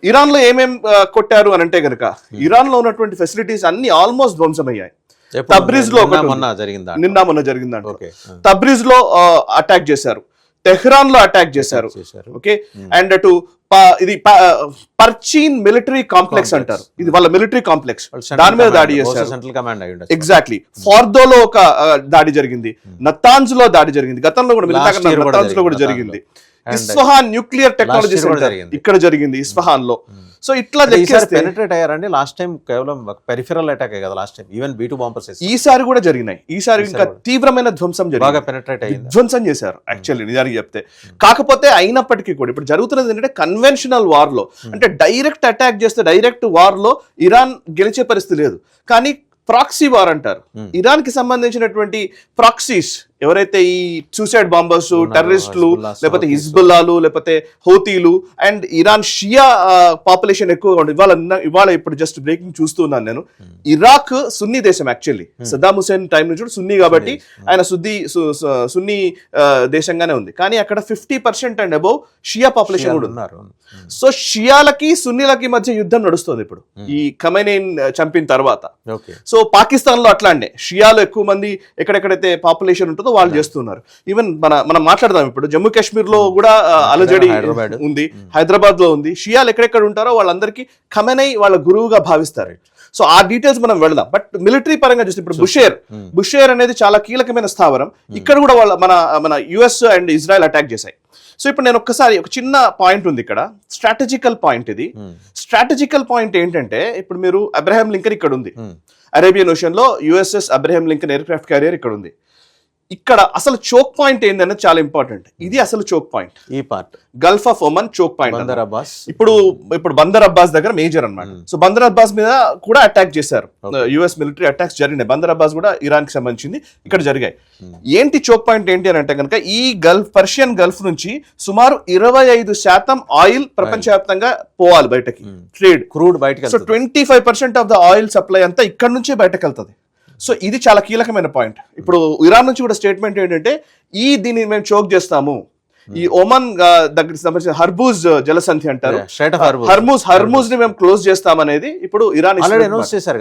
Iran లో ఏమేం కొట్టారు అని అంటే గనక ఇరాన్ లో ఉన్నటువంటి ఫెసిలిటీస్ అన్ని ఆల్మోస్ట్ ధ్వంసమయ్యాయి. తబ్రిజ్ లో నిన్న మొన్న జరిగిందంట. తబ్రిజ్ లో అటాక్ చేశారు, టెహ్రాన్ లో అటాక్ చేశారు. ఓకే, అండ్ అటు ఇది పర్చీన్ మిలిటరీ కాంప్లెక్స్ అంటారు, ఇది వాళ్ళ మిలిటరీ కాంప్లెక్స్, దాని మీద దాడి చేశారు. ఎగ్జాక్ట్లీ. ఫార్దోలో ఒక దాడి జరిగింది, నతాన్స్ లో దాడి జరిగింది, గతంలో కూడా నతాన్స్ లో కూడా జరిగింది. ఇస్ఫహాన్ న్యూక్లియర్ టెక్నాలజీ సెంటర్ ఇక్కడ జరిగింది, ఇస్ఫహాన్ లో. సో ఇట్లా పెనిట్రేట్ అయ్యారండి. లాస్ట్ టైం కేవలం పెరిఫెరల్ అటాక్ కదా, last time even B2 bombers ఈసారి కూడా జరిగినాయి. ఈసారి ఇంకా తీవ్రమైన ధ్వంసం ధ్వంసం చేశారు యాక్చువల్లీ నిజానికి చెప్తే. కాకపోతే అయినప్పటికీ కూడా ఇప్పుడు జరుగుతున్నది ఏంటంటే కన్వెన్షనల్ వార్ లో, అంటే డైరెక్ట్ అటాక్ చేస్తే డైరెక్ట్ వార్ లో ఇరాన్ గెలిచే పరిస్థితి లేదు. కానీ ప్రాక్సీ వార్ అంటారు, ఇరాన్ కి సంబంధించినటువంటి ప్రాక్సీస్ ఎవరైతే ఈ సూసైడ్ బాంబర్స్, టెర్రరిస్టులు, లేకపోతే హిజ్బుల్లాలు, లేకపోతే హౌతీలు, అండ్ ఇరాన్ షియా పాపులేషన్ ఎక్కువగా ఉంది. ఇవాళ ఇప్పుడు జస్ట్ బ్రేకింగ్ చూస్తున్నాను నేను, ఇరాక్ సున్నీ దేశం యాక్చువల్లీ. సద్దాం హుసేన్ టైం నుంచి కూడా సున్నీ కాబట్టి ఆయన సున్నీ దేశంగానే ఉంది. కానీ అక్కడ 50% అండ్ అబౌవ్ షియా పాపులేషన్ కూడా ఉన్నారు. సో షియాలకి సున్నీలకి మధ్య యుద్ధం నడుస్తుంది ఇప్పుడు ఈ ఖమైనీని చంపిన తర్వాత. సో పాకిస్తాన్ లో అట్లాంటి షియాలు ఎక్కువ మంది ఎక్కడెక్కడైతే పాపులేషన్ ఉంటుందో వాళ్ళు చేస్తున్నారు. ఈవెన్ మనం మాట్లాడదాం ఇప్పుడు జమ్మూ కాశ్మీర్ లో కూడా అలజడి ఉంది, హైదరాబాద్ లో ఉంది. షియాలు ఎక్కడెక్కడ ఉంటారో వాళ్ళందరికీ ఖమైనీ వాళ్ళ గురువుగా భావిస్తారు. సో ఆ డీటెయిల్స్ మనం వెళదాం. బట్ మిలిటరీ పరంగా చూస్తే ఇప్పుడు బుషేర్ అనేది చాలా కీలకమైన స్థావరం. ఇక్కడ కూడా మన యుఎస్ అండ్ ఇజ్రాయెల్ అటాక్ చేశాయి. సో ఇప్పుడు నేను ఒక్కసారి ఒక చిన్న పాయింట్ ఉంది ఇక్కడ, స్ట్రాటజికల్ పాయింట్. ఇది స్ట్రాటజికల్ పాయింట్ ఏంటంటే ఇప్పుడు మీరు అబ్రహాం లింకన్ ఇక్కడ ఉంది, అరేబియన్ ఓషన్ లో USS Abraham Lincoln air craft carrier ఇక్కడ ఉంది. ఇక్కడ అసలు చోక్ పాయింట్ ఏంటనేది చాలా ఇంపార్టెంట్. ఇది అసలు చోక్ పాయింట్, ఈ part Gulf of Oman choke point. ఇప్పుడు బందర్ అబ్బాస్ దగ్గర మేజర్ అన్నమాట. సో బందర్ అబ్బాస్ మీద కూడా అటాక్ చేశారు, US మిలిటరీ అటాక్స్ జరిగినాయి. బందర్ అబ్బాస్ కూడా ఇరాన్ కి సంబంధించింది, ఇక్కడ జరిగాయి. ఏంటి చోక్ పాయింట్ ఏంటి అని అంటే కనుక ఈ పర్షియన్ గల్ఫ్ నుంచి సుమారు 25% ఆయిల్ ప్రపంచవ్యాప్తంగా పోవాలి బయటకి, ట్రేడ్ క్రూడ్ బయటకి. So 25% of the oil supply అంతా ఇక్కడ నుంచే బయటకు వెళ్తుంది. సో ఇది చాలా కీలకమైన పాయింట్. ఇప్పుడు ఇరాన్ నుంచి కూడా స్టేట్మెంట్ ఏంటంటే దీన్ని మేము చోక్ చేస్తాము, ఈ ఒమన్ దగ్గర సంబంధించిన హర్మూజ్ జలసంధి అంటారు, హర్మూజ్ ని మేము క్లోజ్ చేస్తామనేది ఇప్పుడు ఇరాన్ అనౌన్స్ చేశారు.